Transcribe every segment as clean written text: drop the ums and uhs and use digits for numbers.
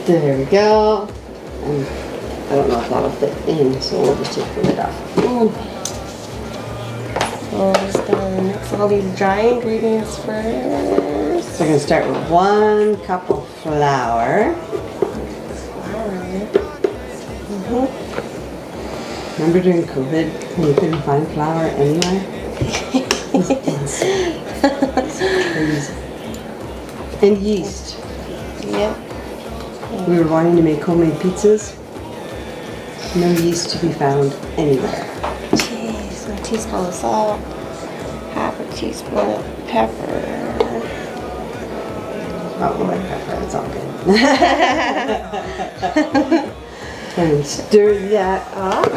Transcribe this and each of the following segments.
There we go. And I don't know if that'll fit in, so we'll just take the lid off. So I'm just gonna mix all these dry ingredients first. So we're gonna start with 1 cup of flour. Remember during COVID when you couldn't find flour anywhere? It's insane. It's crazy. And yeast. Yep. We were wanting to make homemade pizzas. No yeast to be found anywhere. Jeez, 1 teaspoon of salt, 1/2 teaspoon of pepper. Oh, I like pepper, it's all good. And stir that up.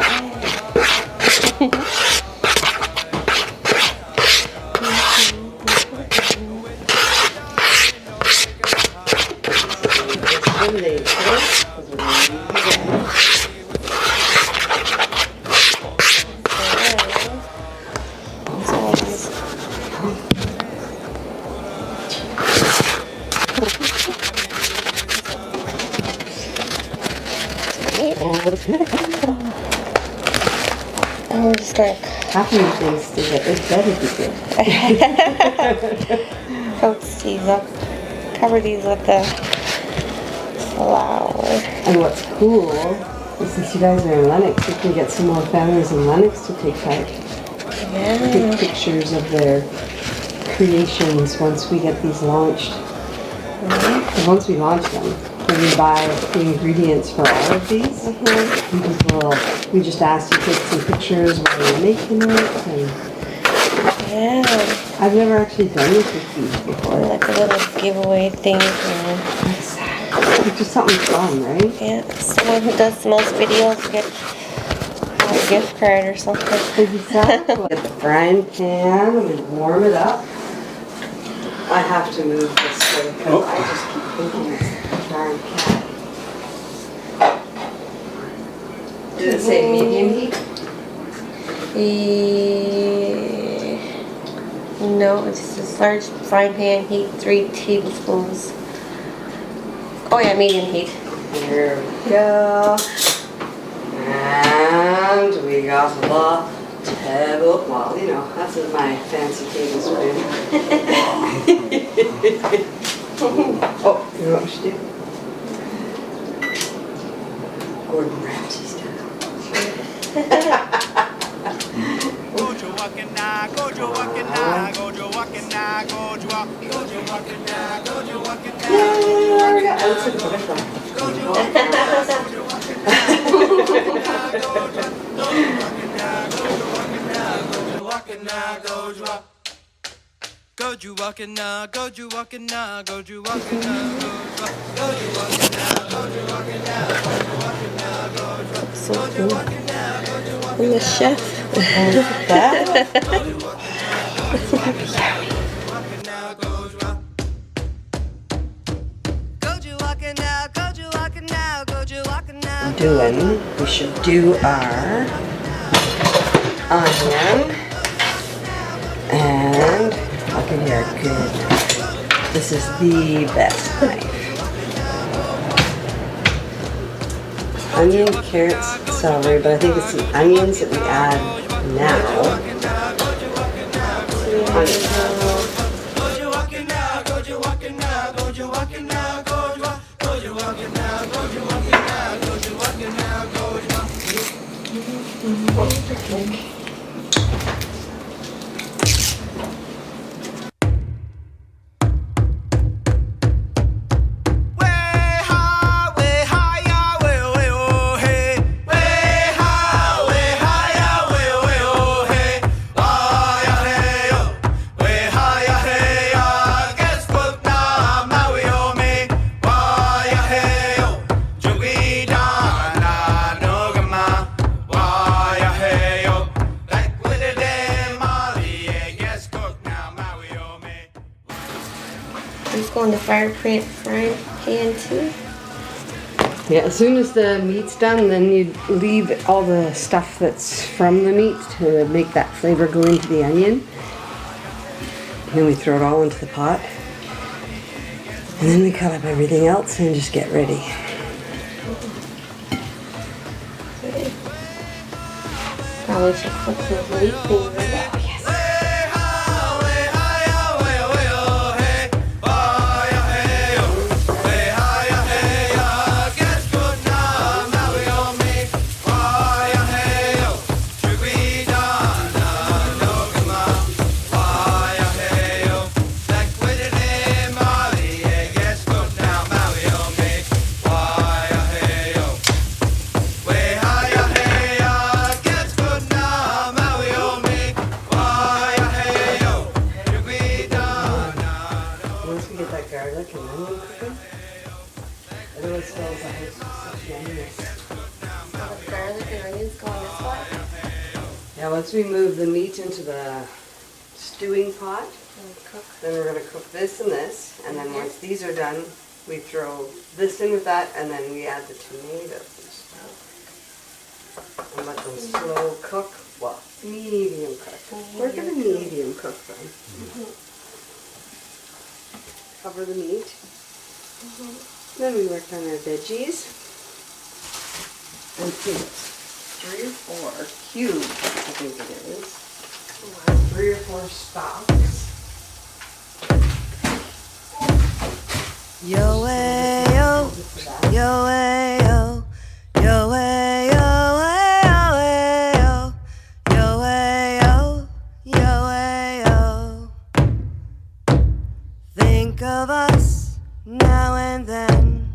I'm just going to Happening things to get it better be good. coax these up, cover these with the flour. And what's cool is since you guys are in Lennox, we can get some more families in Lennox to take part. Yeah. Take pictures of their creations once we get these launched. And once we launch them, when we buy the ingredients for all of these, and people, we just ask you to take some pictures while you're making it. And Yeah. I've never actually done this with these before. Like a little giveaway thing. Exactly. It's just something fun, right? Yeah. Someone who does the most videos get a gift card or something. Exactly. Get the frying pan and we warm it up. I have to move this way because I just keep thinking it's a darn cat. Did it say medium heat? No, it says large frying pan heat 3 tablespoons. Oh yeah, medium heat. There we go. And we got the table. Well, you know, that's my fancy tablespoon. Oh, you know what we should do? Gordon Ramsay style. Go you walking now, go you walking now, go you walking now, go you walking now, go you walking now, go you walking now, go So cool. I'm the chef. We should do our onion and look at here, good. This is the best knife. Onion, carrots, celery, but I think it's the onions that we add now. On the frying pan too. Yeah, as soon as the meat's done, then you leave all the stuff that's from the meat to make that flavor go into the onion. And then we throw it all into the pot. And then we cut up everything else and just get ready. Probably should cook some meat things as well. Once we get that garlic and onion cooking, otherwise it smells like it's such yumminess. Garlic and onions go on this spot. Now once we move the meat into the stewing pot, then we're going to cook this and this, and then once these are done, we throw this in with that, and then we add the tomatoes. And let them slow cook, well, medium cook. We're going to medium cook them. Cover the meat. Then we work on our veggies. And peanuts. 3 or 4 cubes, I think it is. 3 or 4 stalks. Yo way yo, yo way yo, yo way yo, yo way yo, yo way yo. Think of us now and then,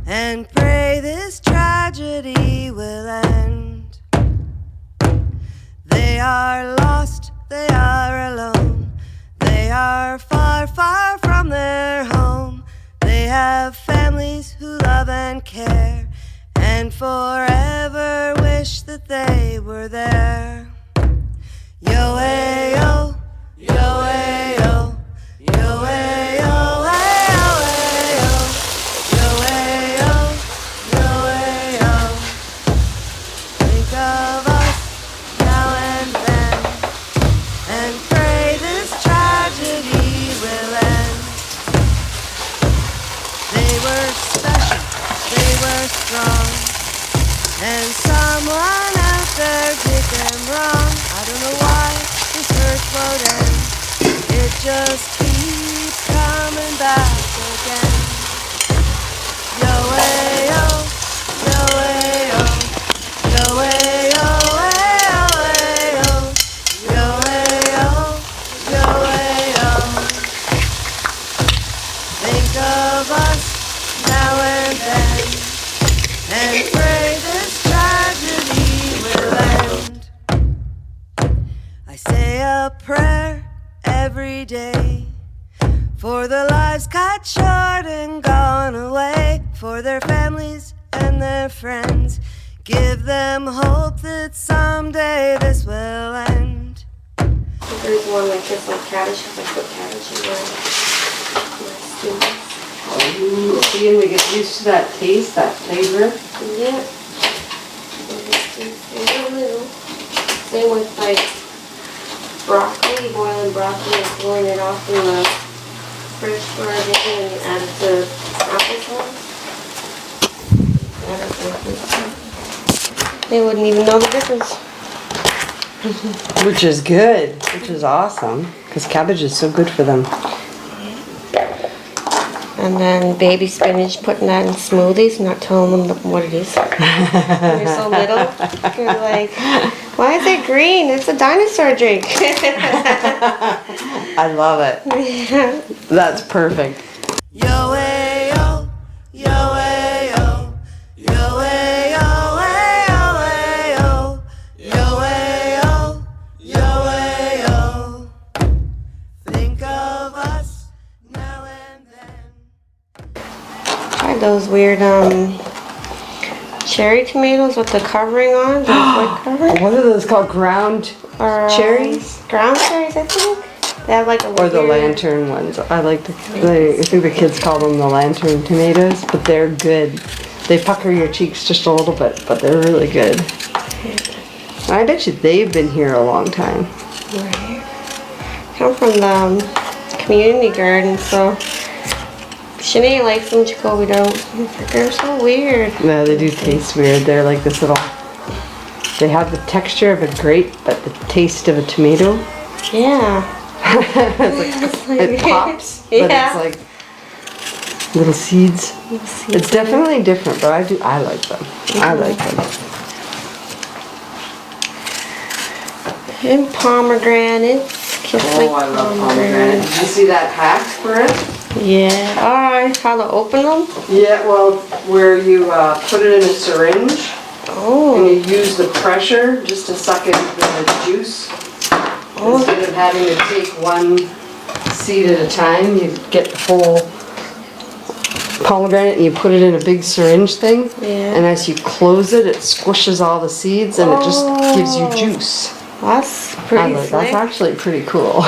and pray this tragedy will end. They are lost, they are alone, they are far, far from their home. They have families who love and care, and forever wish that they were there. Yo way yo, yo way yo, yo way yo, way yo, yo way yo, yo way yo. Think of us now and then, and pray this tragedy will end. They were special, they were strong, and someone out there did them wrong. I don't know why this hurt won't end. It just keeps coming back again. Yo way yo, yo way yo, yo way yo, way yo, yo way yo, yo way yo. Think of us now and then, and pray this tragedy will end. I say a prayer every day for the lives cut short and gone away, for their families and their friends. Give them hope that someday this will end. There's one like this, like cabbage, because I put cabbage in my stew. See, and we get used to that taste, that flavor. Yeah. Same with like broccoli, boiling broccoli and pulling it off in the fridge for everything, and you add it to applesauce. They wouldn't even know the difference. Which is good, which is awesome, because cabbage is so good for them. And then baby spinach, putting that in smoothies, not telling them what it is. They're so little. They're like, why is it green? It's a dinosaur drink. I love it. Yeah. That's perfect. Yo way yo, yo way yo, yo way yo, way yo, yo way yo, yo way yo. Think of us now and then. Tried those weird cherry tomatoes with the covering on, the white covering. What are those called? Ground Or, cherries? Ground cherries, I think. They have like a Or the weird- lantern ones. I like I think the kids call them the lantern tomatoes, but they're good. They pucker your cheeks just a little bit, but they're really good. I bet you they've been here a long time. Right. Come from the community garden, so Shanae likes them, Jacoby don't. They're so weird. No, they do taste weird. They're like this little. They have the texture of a grape, but the taste of a tomato. Yeah. It pops, but Yeah. it's like little seeds. It's definitely different, but I like them. I like them. And pomegranates. Kids like I love pomegranate. Did you see that hack for it? Yeah. Alright, how to open them? Yeah, well, where you put it in a syringe and Oh. you use the pressure just to suck in the juice. Instead of having to take one seed at a time, you get the whole pomegranate and you put it in a big syringe thing. Yeah. And as you close it, it squishes all the seeds and it just gives you juice. That's pretty That's slick. actually pretty cool.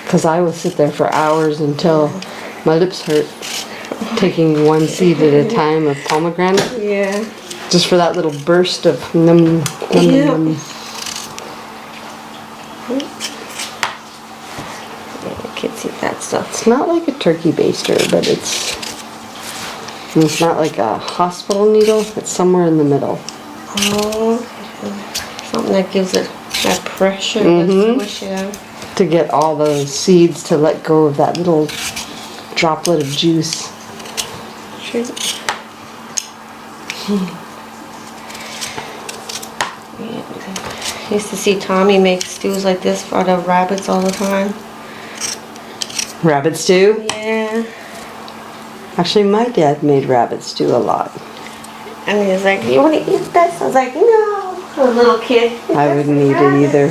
Because I will sit there for hours until my lips hurt, taking one seed at a time of pomegranate, Yeah. just for that little burst of num, num, Yeah. num. Yeah, kids eat that stuff. It's not like a turkey baster, but it's not like a hospital needle. It's somewhere in the middle. Oh. Something that gives it that pressure to squish it out. To get all those seeds to let go of that little droplet of juice. I used to see Tommy make stews like this for the rabbits all the time. Rabbit stew? Yeah. Actually, my dad made rabbit stew a lot. And he was like, "You want to eat this?" I was like, "No." A little kid. I wouldn't eat it either.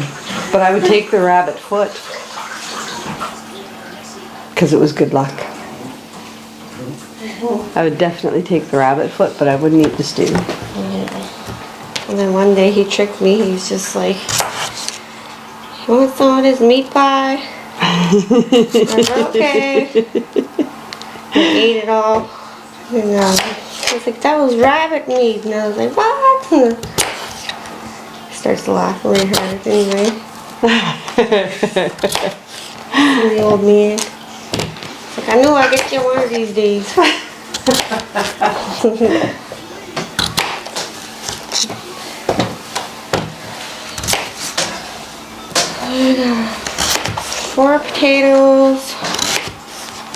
But I would take the rabbit foot. Because it was good luck. I would definitely take the rabbit foot, but I wouldn't eat the stew. Yeah. And then one day he tricked me. He was just like, "You want some of this meat pie?" I was like, "Okay." I ate it all. And he was like, "That was rabbit meat." And I was like, "What?" He starts laughing really hard anyway. The old man. He's like, "I knew I'd get you one of these days." Four potatoes,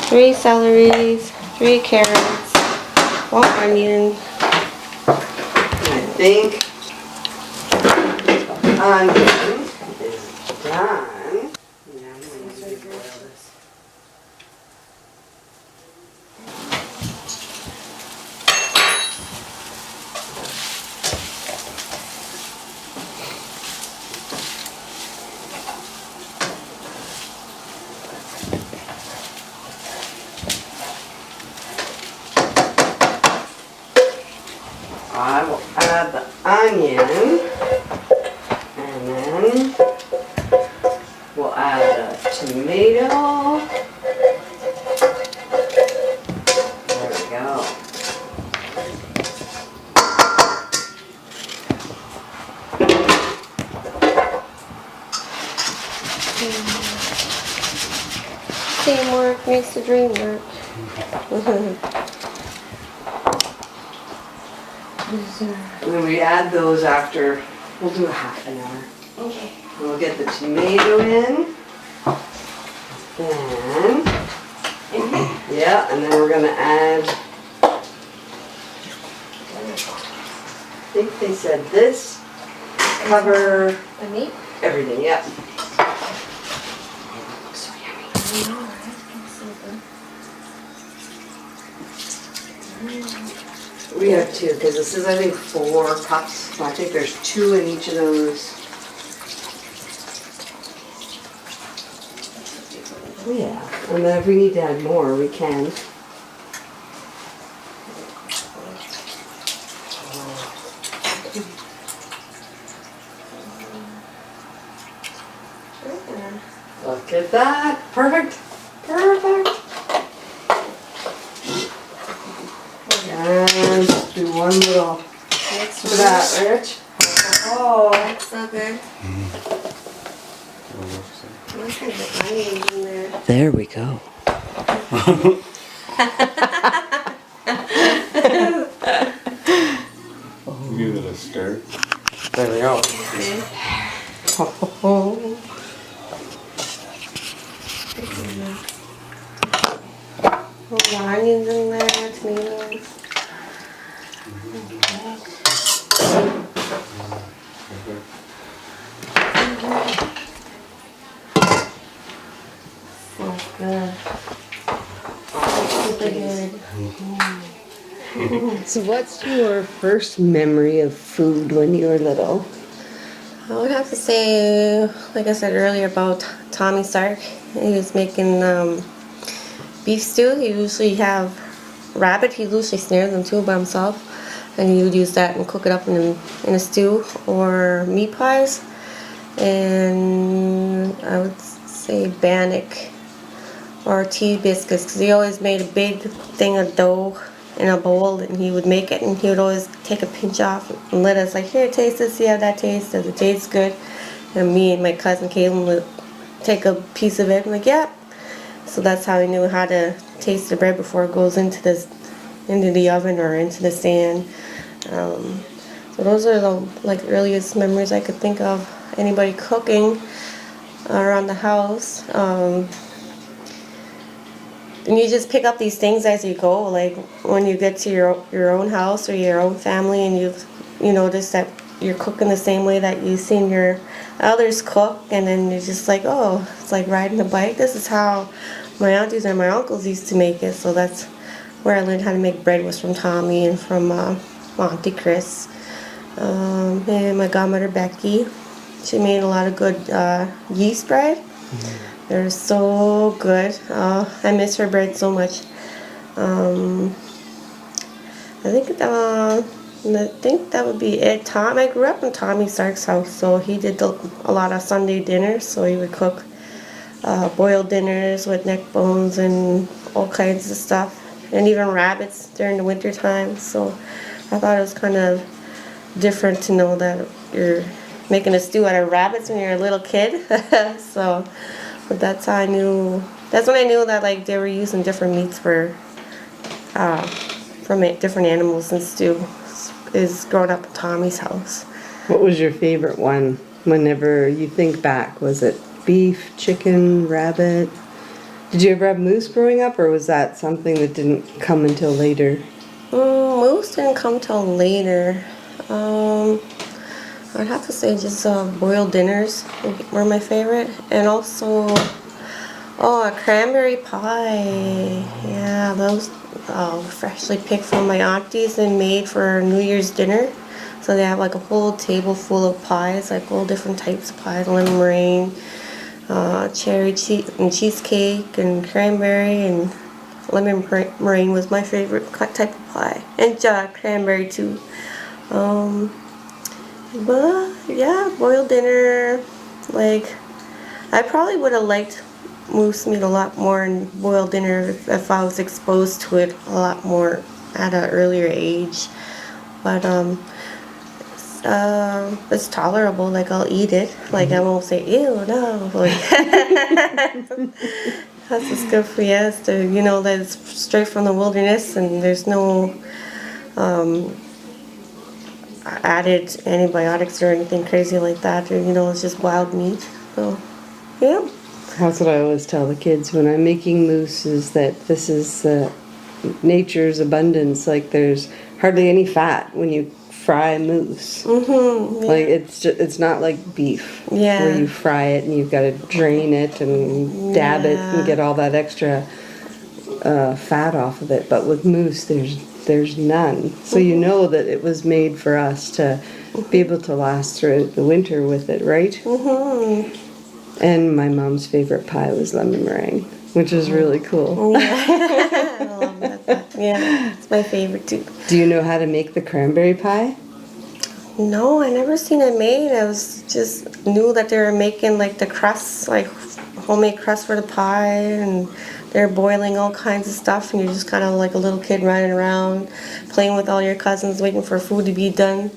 3 celeries, 3 carrots, 1 onion. I think onion is done. Now I'm going to boil this. I will add the onion, and then we'll add a tomato. There we go. Teamwork makes the dream work. And then we add those after, we'll do a half an hour. Okay. We'll get the tomato in. Then, yeah, and then we're gonna add, I think they said this, cover The meat? everything, yeah. We have 2, because this is, I think, 4 cups. I think there's 2 in each of those. Yeah, and then if we need to add more, we can. Look at that. Perfect. Perfect. And just do one little That's of that, Rich. Oh, That's so good. Look at the onions in there. there we go. Give it a stir. There we go. The onions in there, tomatoes. So good. Super good. So what's your first memory of food when you were little? I would have to say, like I said earlier about Tommy Sark, he was making beef stew. He usually have rabbit. He usually snares them too by himself, and he would use that and cook it up in a stew, or meat pies. And I would say bannock or tea biscuits, because he always made a big thing of dough in a bowl, and he would make it, and he would always take a pinch off and let us, like, here, taste this, see how that tastes, does it taste good? And me and my cousin Caitlin would take a piece of it, and like, yeah. So that's how I knew how to taste the bread before it goes into the oven or into the stand. So those are the earliest memories I could think of anybody cooking around the house. And you just pick up these things as you go, like when you get to your own house or your own family, and you notice that you're cooking the same way that you've seen your others cook, and then you're just like, oh, it's like riding a bike. This is how my aunties and my uncles used to make it. So that's where I learned how to make bread, was from Tommy and from Auntie Chris. And my godmother Becky, she made a lot of good yeast bread. They're so good. I miss her bread so much. I think that would be it. I grew up in Tommy Sark's house, so he did a lot of Sunday dinners. So he would cook boiled dinners with neck bones and all kinds of stuff, and even rabbits during the winter time. So I thought it was kind of different to know that you're making a stew out of rabbits when you're a little kid. But that's how I knew. That's when I knew that they were using different meats from different animals in stew. Is growing up in Tommy's house. What was your favorite one whenever you think back? Was it beef, chicken, rabbit? Did you ever have moose growing up, or was that something that didn't come until later? Moose didn't come till later. I'd have to say just boiled dinners were my favorite, and also a cranberry pie. Yeah, those freshly picked from my aunties and made for New Year's dinner. So they have a whole table full of pies, all different types of pies, lemon meringue, cherry cheesecake, and cranberry, and lemon meringue was my favorite type of pie, and cranberry too. But yeah, boiled dinner. I probably would have liked moose meat a lot more in boiled dinner if I was exposed to it a lot more at an earlier age. But it's tolerable. I'll eat it. I won't say ew, no. That's just good for you. That it's straight from the wilderness, and there's no added antibiotics or anything crazy like that. Or it's just wild meat. So yeah. That's what I always tell the kids when I'm making moose, is that this is nature's abundance. There's hardly any fat when you fry moose. Mm-hmm, yeah. It's not like beef, yeah, where you fry it and you've got to drain it and dab it and get all that extra fat off of it. But with moose, there's none. So you know that it was made for us to be able to last through the winter with it, right? Mm-hmm. And my mom's favorite pie was lemon meringue, which is really cool. Yeah. I love that. Yeah, it's my favorite too. Do you know how to make the cranberry pie? No, I never seen it made. I just knew that they were making the crust, homemade crust for the pie, and they're boiling all kinds of stuff, and you're just kind of like a little kid running around, playing with all your cousins, waiting for food to be done.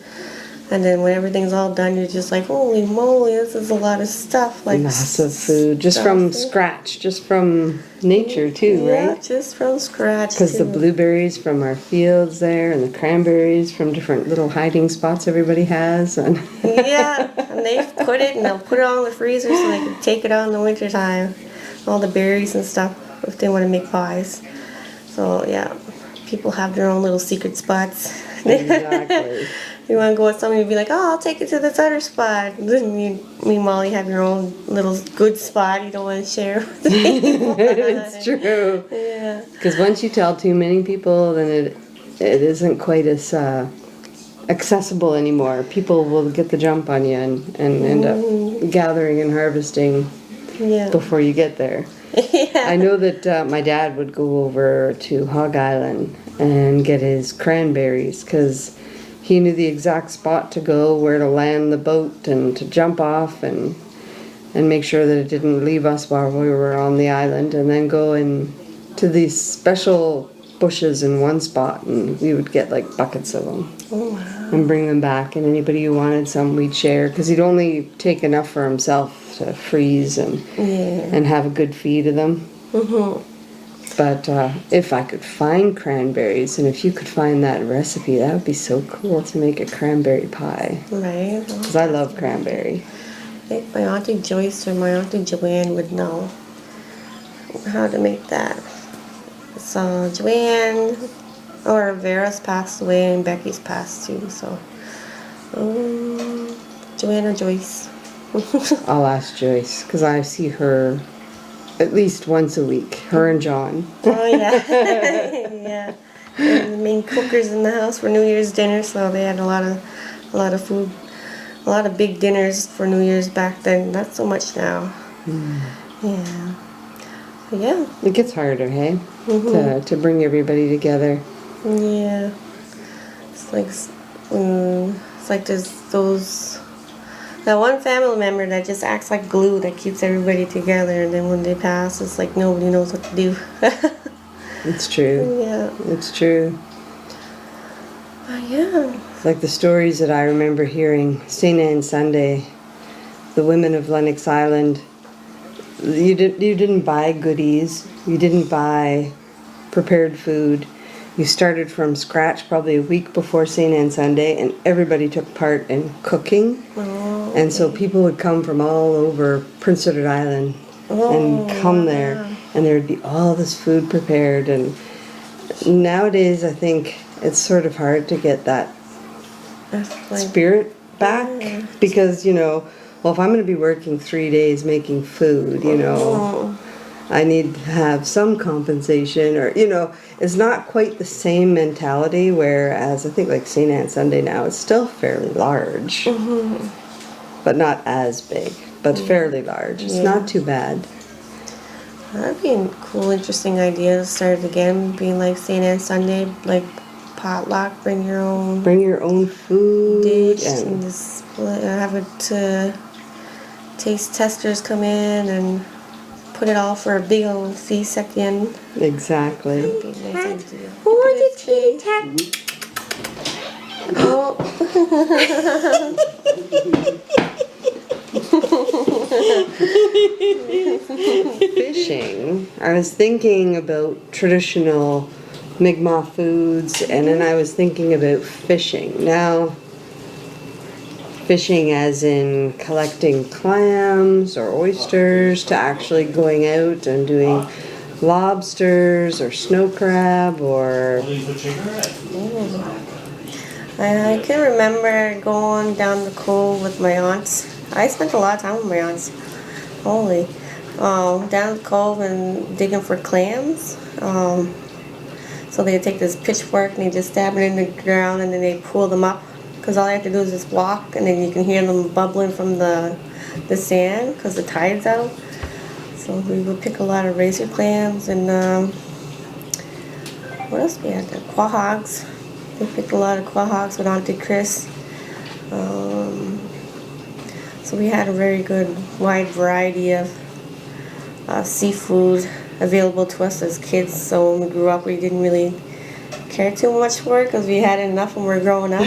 And then when everything's all done, you're just like, holy moly, this is a lot of stuff. Like Massive food, just from scratch, just from nature too, yeah, right? just from scratch. Because the too. blueberries from our fields there, and the cranberries from different little hiding spots everybody has, and Yeah, and they put it, and they'll put it all in the freezer so they can take it out in the winter time. All the berries and stuff if they want to make pies. So yeah, people have their own little secret spots. exactly. You want to go with someone, you'd be like, oh, I'll take you to this other spot. Meanwhile, you have your own little good spot you don't want to share with anyone. It's true. Yeah. Because once you tell too many people, then it isn't quite as accessible anymore. People will get the jump on you and end up gathering and harvesting Yeah. before you get there. Yeah. I know that my dad would go over to Hog Island and get his cranberries because he knew the exact spot to go, where to land the boat and to jump off and make sure that it didn't leave us while we were on the island, and then go into these special bushes in one spot, and we would get like buckets of them. Oh, wow. And bring them back, and anybody who wanted some we'd share, because he'd only take enough for himself to freeze and have a good feed of them. Mm-hmm. But if I could find cranberries, and if you could find that recipe, that would be so cool to make a cranberry pie. Right. Because I love cranberry. I think my Auntie Joyce or my Auntie Joanne would know how to make that. So Joanne or Vera's passed away and Becky's passed too. So Joanne or Joyce. I'll ask Joyce, because I see her at least once a week, her and John. Oh yeah, yeah. They're the main cookers in the house for New Year's dinner, so they had a lot of food, a lot of big dinners for New Year's back then. Not so much now. Yeah, but yeah. It gets harder, hey, to bring everybody together. Yeah, it's like there's that one family member that just acts like glue that keeps everybody together, and then when they pass, it's like nobody knows what to do. It's true. Yeah. It's true. Yeah. It's like the stories that I remember hearing, St. Anne's Sunday, the women of Lennox Island, you didn't buy goodies, you didn't buy prepared food. You started from scratch probably a week before St. Anne's Sunday, and everybody took part in cooking. Oh, and so people would come from all over Prince Edward Island and come there, and there would be all this food prepared. And nowadays, I think it's sort of hard to get that spirit back, because, well, if I'm going to be working 3 days making food, I need to have some compensation, or, it's not quite the same mentality, whereas I think like St. Anne's Sunday now, it's still fairly large, but not as big, but fairly large. It's not too bad. That'd be a cool, interesting idea to start again, being like St. Anne's Sunday, like potluck, bring your own food dish and just have it taste testers come in and put it all for a big old feast at the end. Exactly. Nice. Who was it, kitty cat? Oh. Fishing. I was thinking about traditional Mi'kmaq foods, and then I was thinking about fishing. Now, fishing as in collecting clams or oysters, to actually going out and doing lobsters or snow crab or... I can remember going down the cove with my aunts. I spent a lot of time with my aunts. Holy. Down the cove and digging for clams. So they take this pitchfork and they just stab it in the ground, and then they pull them up. Because all you have to do is just walk, and then you can hear them bubbling from the sand because the tide's out. So we would pick a lot of razor clams, and what else we had? The quahogs. We picked a lot of quahogs with Auntie Chris. So we had a very good wide variety of seafood available to us as kids. So when we grew up, we didn't really care too much for it because we had enough when we were growing up.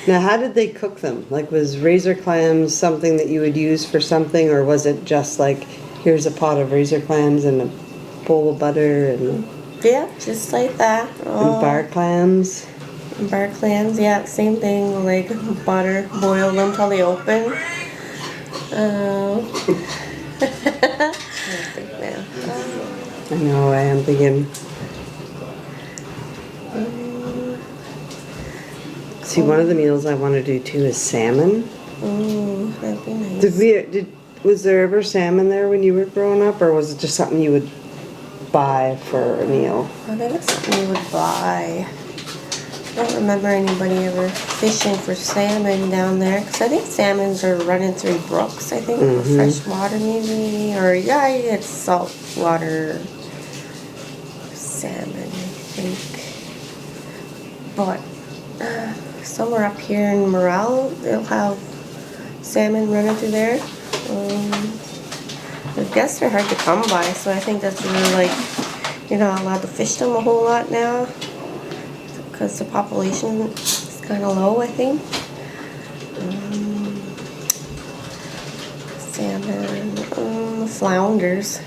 Now, how did they cook them? Like, was razor clams something that you would use for something, or was it just like, here's a pot of razor clams and a bowl of butter and Yeah, just like that. bar clams? Bar clams, yeah, same thing. Like butter, boil them till they open. I know, I am thinking. See, one of the meals I want to do too is salmon. That'd be nice. Was there ever salmon there when you were growing up, or was it just something you would buy for a meal? I think it's something you would buy. I don't remember anybody ever fishing for salmon down there, because I think salmons are running through brooks, I think, for fresh water maybe, or yeah, it's salt water salmon, I think. But somewhere up here in Morale, they'll have salmon running through there. I guess they're hard to come by, so I think that's really like, you're not allowed to fish them a whole lot now because the population is kind of low, I think. Salmon, flounders,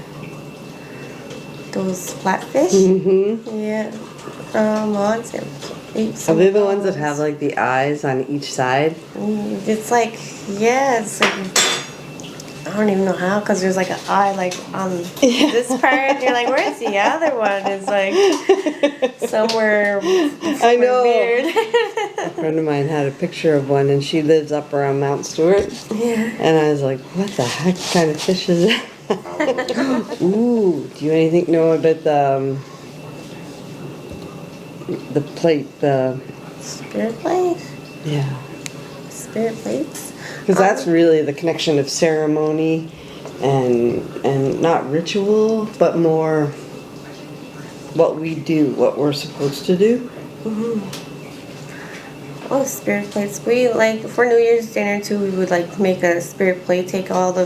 those flatfish. Yeah. Are they the ones that have like the eyes on each side? It's like, yeah, it's like, I don't even know how, because there's like an eye like on this part, and you're like, where's the other one? It's like somewhere I know. weird. A friend of mine had a picture of one, and she lives up around Mount Stewart. Yeah. And I was like, what the heck kind of fish is that? Ooh, do you anything know about the plate, Spirit plate? yeah. Spirit plates? Because that's really the connection of ceremony and not ritual, but more what we do, what we're supposed to do. Oh, spirit plates. We like for New Year's dinner too. We would like make a spirit plate. Take all the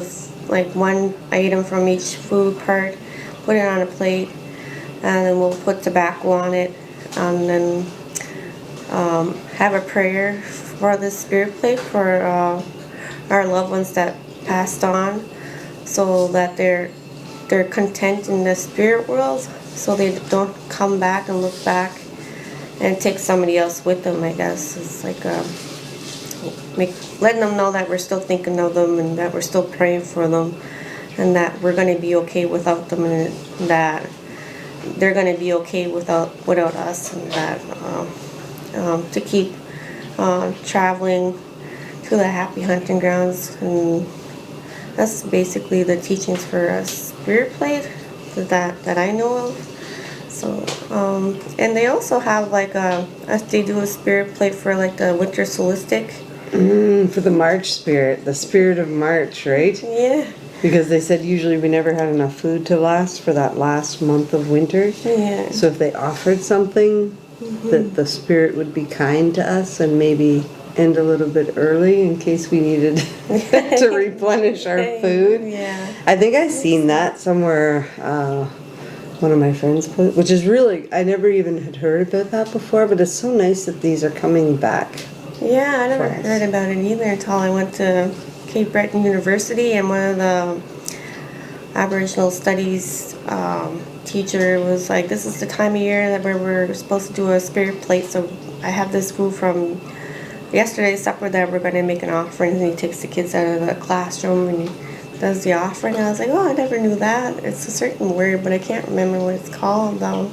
like one item from each food part, put it on a plate, and then we'll put tobacco on it, and then have a prayer for the spirit plate for our loved ones that passed on, so that they're content in the spirit world, so they don't come back and look back and take somebody else with them. I guess it's like letting them know that we're still thinking of them and that we're still praying for them, and that we're going to be okay without them, and that they're going to be okay without us, and that to keep traveling to the happy hunting grounds. And that's basically the teachings for a spirit plate that I know of. So and they also have like they do a spirit plate for like the winter solstice. For the March spirit, the spirit of March, right? Yeah. Because they said usually we never had enough food to last for that last month of winter. Yeah. So if they offered something, that the spirit would be kind to us and maybe end a little bit early in case we needed to replenish our food. Yeah. I think I seen that somewhere, one of my friends put, which is really, I never even had heard about that before, but it's so nice that these are coming back. Yeah, I never heard about it either until I went to Cape Breton University, and one of the Aboriginal Studies teacher was like, this is the time of year that we're supposed to do a spirit plate, so I have this food from yesterday's supper that we're going to make an offering, and he takes the kids out of the classroom and he does the offering. And I was like, oh, I never knew that. It's a certain word, but I can't remember what it's called though.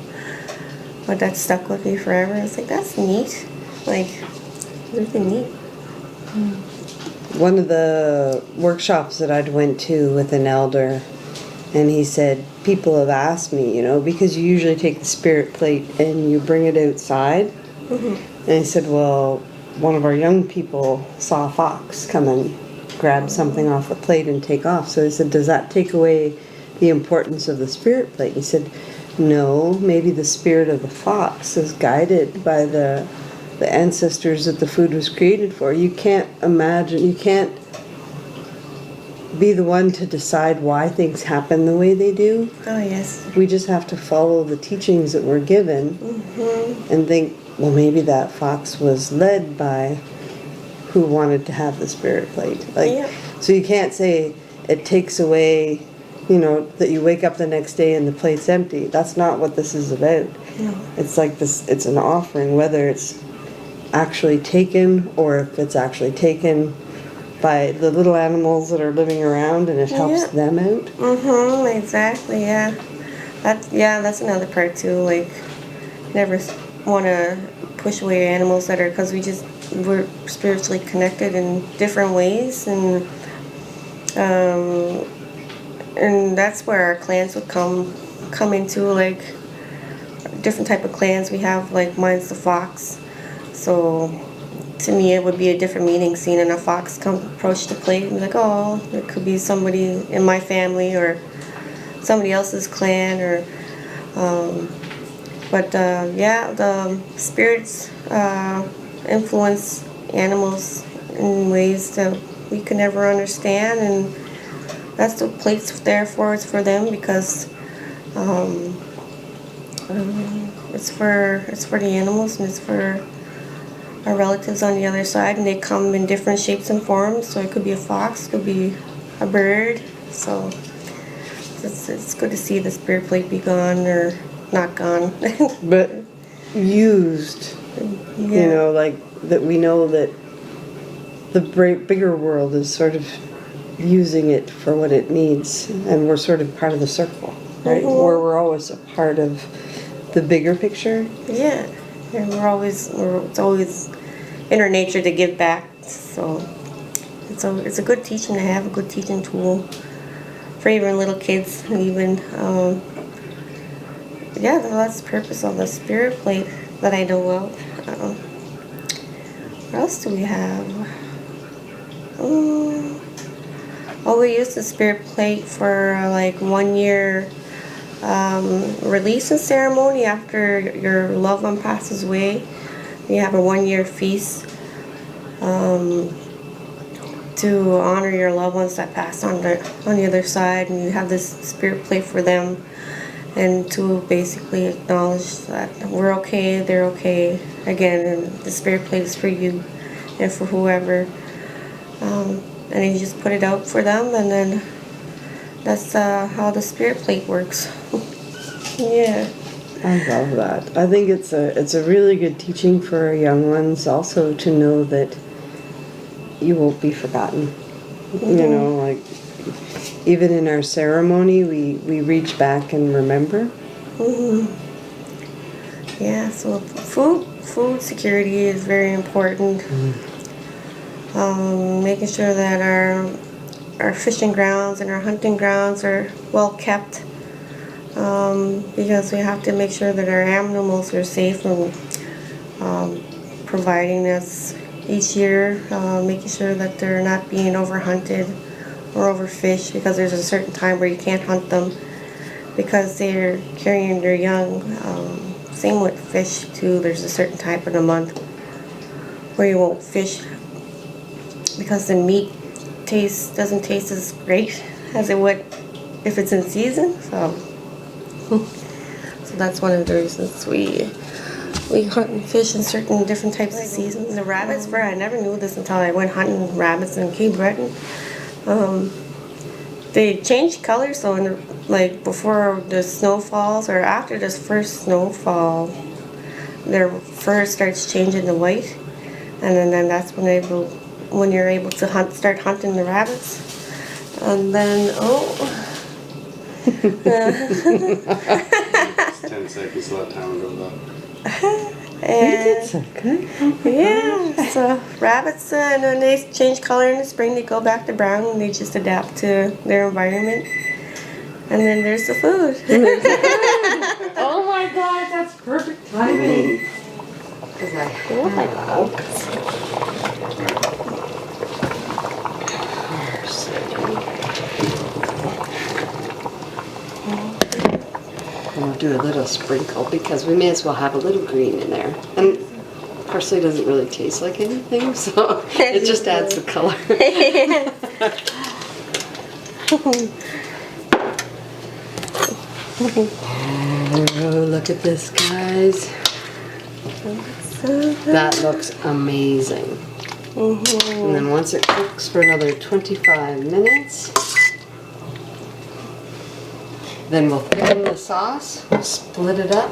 But that stuck with me forever. I was like, that's neat. Like, really neat. One of the workshops that I'd went to with an elder, and he said, people have asked me, because you usually take the spirit plate and you bring it outside. And I said, well, one of our young people saw a fox come and grab something off the plate and take off. So I said, does that take away the importance of the spirit plate? He said, no, maybe the spirit of the fox is guided by the ancestors that the food was created for. You can't imagine, you can't be the one to decide why things happen the way they do. Oh, yes. We just have to follow the teachings that we're given and think, well, maybe that fox was led by who wanted to have the spirit plate. Like, Yeah. so you can't say it takes away, you know, that you wake up the next day and the plate's empty. That's not what this is about. No. It's like this, it's an offering, whether it's actually taken or if it's actually taken by the little animals that are living around and it helps Yeah. them out. Mm-hmm, exactly, yeah. That's another part too, like, never want to push away animals that are, because we're spiritually connected in different ways, and that's where our clans would come into, like, different type of clans we have, like mine's the fox. So to me it would be a different meaning seeing a fox come approach the plate and be like, oh, it could be somebody in my family or somebody else's clan, or the spirits influence animals in ways that we can never understand, and that's the plate's there for. It's for them, because it's for the animals, and it's for our relatives on the other side, and they come in different shapes and forms. So it could be a fox, could be a bird. So it's good to see the spirit plate be gone or not gone. But used, you know, like that we know that the bigger world is sort of using it for what it needs, and we're sort of part of the circle, right? Where we're always a part of the bigger picture. Yeah, and it's always in our nature to give back. So it's a good teaching to have, a good teaching tool for even little kids, and even that's the purpose of the spirit plate that I know of. What else do we have? We used the spirit plate for like 1 year releasing ceremony after your loved one passes away. You have a 1 year feast to honor your loved ones that passed on the other side, and you have this spirit plate for them, and to basically acknowledge that we're okay, they're okay again, and the spirit plate is for you and for whoever. And then you just put it out for them, and then that's how the spirit plate works. Yeah. I love that. I think it's a really good teaching for our young ones also, to know that you won't be forgotten. You know, like even in our ceremony, we reach back and remember. Yeah, so food security is very important. Making sure that our fishing grounds and our hunting grounds are well kept, because we have to make sure that our animals are safe, and providing us each year, making sure that they're not being overhunted or overfished, because there's a certain time where you can't hunt them because they're carrying their young. Same with fish too. There's a certain time of the month where you won't fish because the meat doesn't taste as great as it would if it's in season. So that's one of the reasons we hunt and fish in certain different types of seasons. The rabbits, I never knew this until I went hunting rabbits in Cape Breton. They change color, so before the snow falls or after this first snowfall, their fur starts changing to white, and then that's when you're able to start hunting the rabbits. And then It's 10 seconds, let time go by. and Okay. yeah, so rabbits, and when they change color in the spring, they go back to brown, and they just adapt to their environment. And then there's the food. Oh my God, that's perfect timing. Oh my God. We'll do a little sprinkle because we may as well have a little green in there. And parsley doesn't really taste like anything, so it just adds the color. Oh, look at this, guys. That looks amazing. And then once it cooks for another 25 minutes, then we'll thicken the sauce, we'll split it up,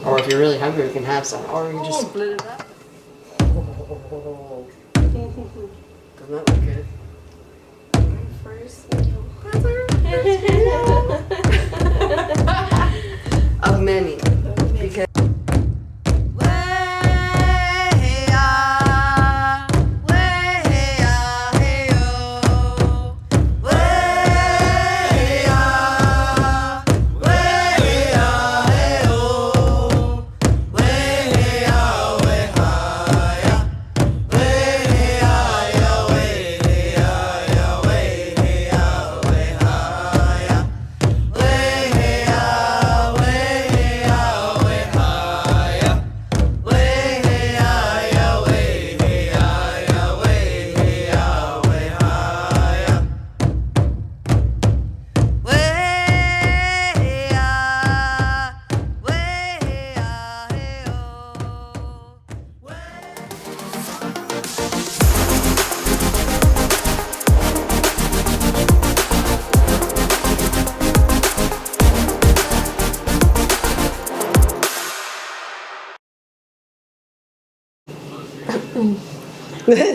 or if you're really hungry, you can have some, or you can just split it up. Doesn't that look good? First meal. Of many. Because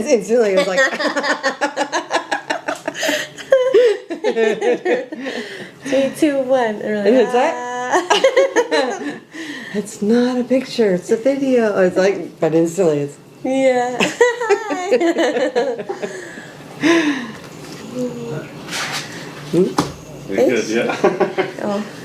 instantly it was like 3, 2, 1. And we're like, And it's like- it's not a picture, it's a video. It's like, but instantly it's yeah. You're good, yeah. Oh.